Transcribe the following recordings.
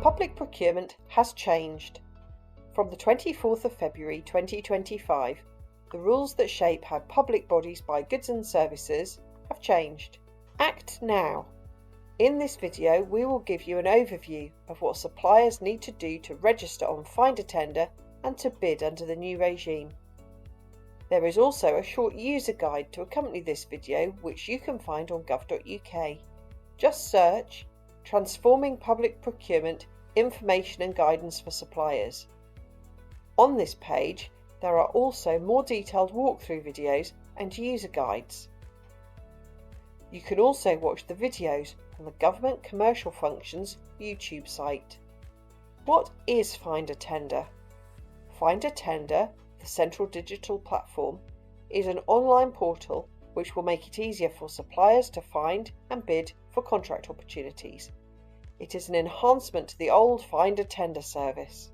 Public procurement has changed. From the 24th of February 2025, the rules that shape how public bodies buy goods and services have changed. Act now. In this video, we will give you an overview of what suppliers need to do to register on Find a Tender and to bid under the new regime. There is also a short user guide to accompany this video, which you can find on gov.uk. Just search Transforming Public Procurement Information and Guidance for Suppliers. On this page, there are also more detailed walkthrough videos and user guides. You can also watch the videos on the Government Commercial Functions YouTube site. What is Find a Tender? Find a Tender, the central digital platform, is an online portal which will make it easier for suppliers to find and bid for contract opportunities. It is an enhancement to the old Find a Tender service.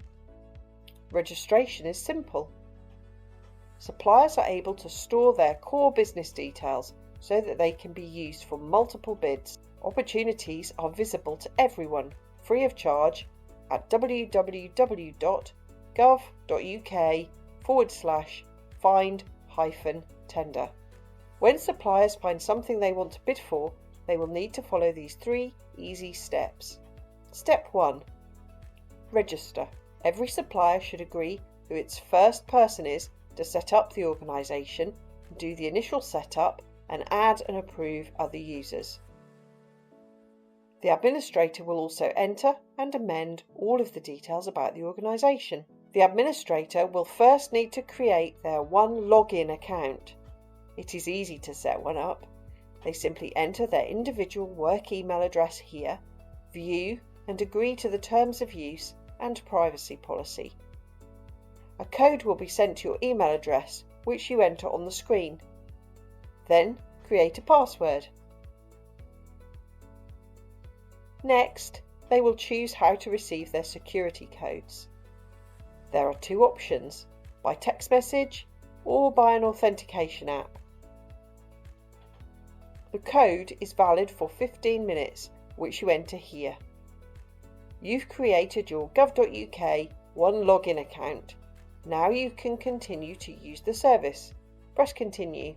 Registration is simple. Suppliers are able to store their core business details so that they can be used for multiple bids. Opportunities are visible to everyone, free of charge, at www.gov.uk/find-tender. When suppliers find something they want to bid for, they will need to follow these 3 easy steps. Step 1. Register. Every supplier should agree who its first person is to set up the organisation, do the initial setup, and add and approve other users. The administrator will also enter and amend all of the details about the organisation. The administrator will first need to create their one login account. It is easy to set one up. They simply enter their individual work email address here, view and agree to the terms of use and privacy policy. A code will be sent to your email address, which you enter on the screen. Then create a password. Next, they will choose how to receive their security codes. There are 2 options, by text message or by an authentication app. The code is valid for 15 minutes, which you enter here. You've created your gov.uk one login account. Now you can continue to use the service. Press continue.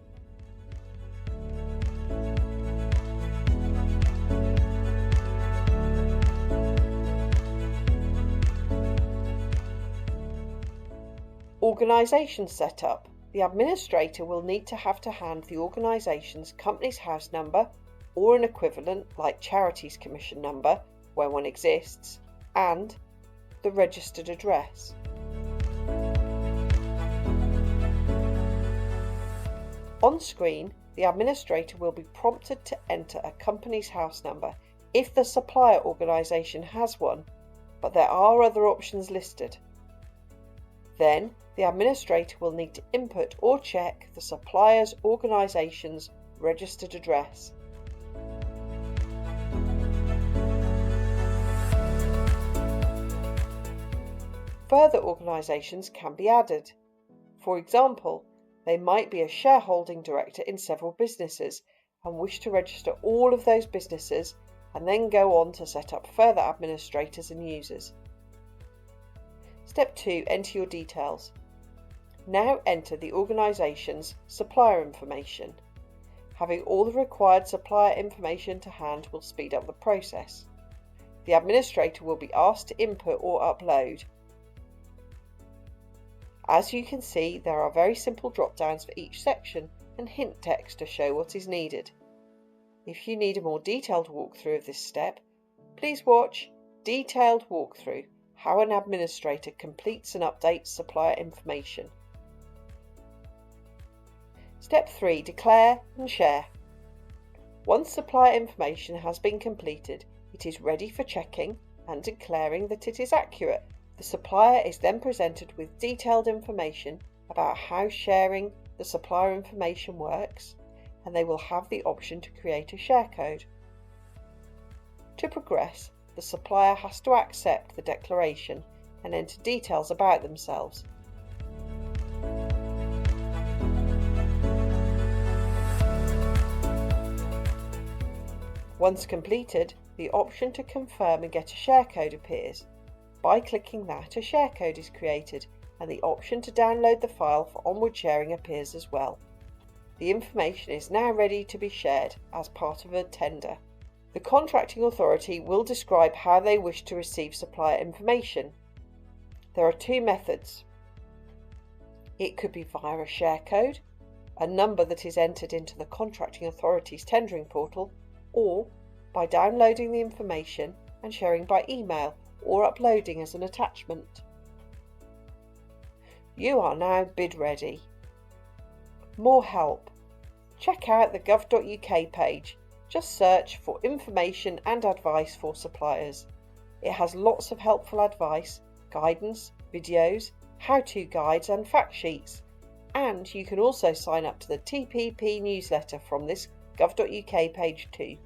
Organisation setup. The administrator will need to have to hand the organisation's company's house number or an equivalent like Charities Commission number, where one exists, and the registered address. On screen, the administrator will be prompted to enter a company's house number if the supplier organisation has one, but there are other options listed. Then, the administrator will need to input or check the supplier's organisation's registered address. Further organisations can be added. For example, they might be a shareholding director in several businesses and wish to register all of those businesses and then go on to set up further administrators and users. Step 2. Enter your details. Now enter the organisation's supplier information. Having all the required supplier information to hand will speed up the process. The administrator will be asked to input or upload. As you can see, there are very simple drop-downs for each section and hint text to show what is needed. If you need a more detailed walkthrough of this step, please watch Detailed Walkthrough: How an Administrator Completes and Updates Supplier Information. Step 3. Declare and share. Once supplier information has been completed, it is ready for checking and declaring that it is accurate. The supplier is then presented with detailed information about how sharing the supplier information works, and they will have the option to create a share code. To progress, the supplier has to accept the declaration and enter details about themselves. Once completed, the option to confirm and get a share code appears. By clicking that, a share code is created and the option to download the file for onward sharing appears as well. The information is now ready to be shared as part of a tender. The contracting authority will describe how they wish to receive supplier information. There are two methods. It could be via a share code, a number that is entered into the contracting authority's tendering portal, or by downloading the information and sharing by email or uploading as an attachment. You are now bid ready. More help. Check out the gov.uk page. Just search for information and advice for suppliers. It has lots of helpful advice, guidance, videos, how-to guides and fact sheets. And you can also sign up to the TPP newsletter from this gov.uk page too.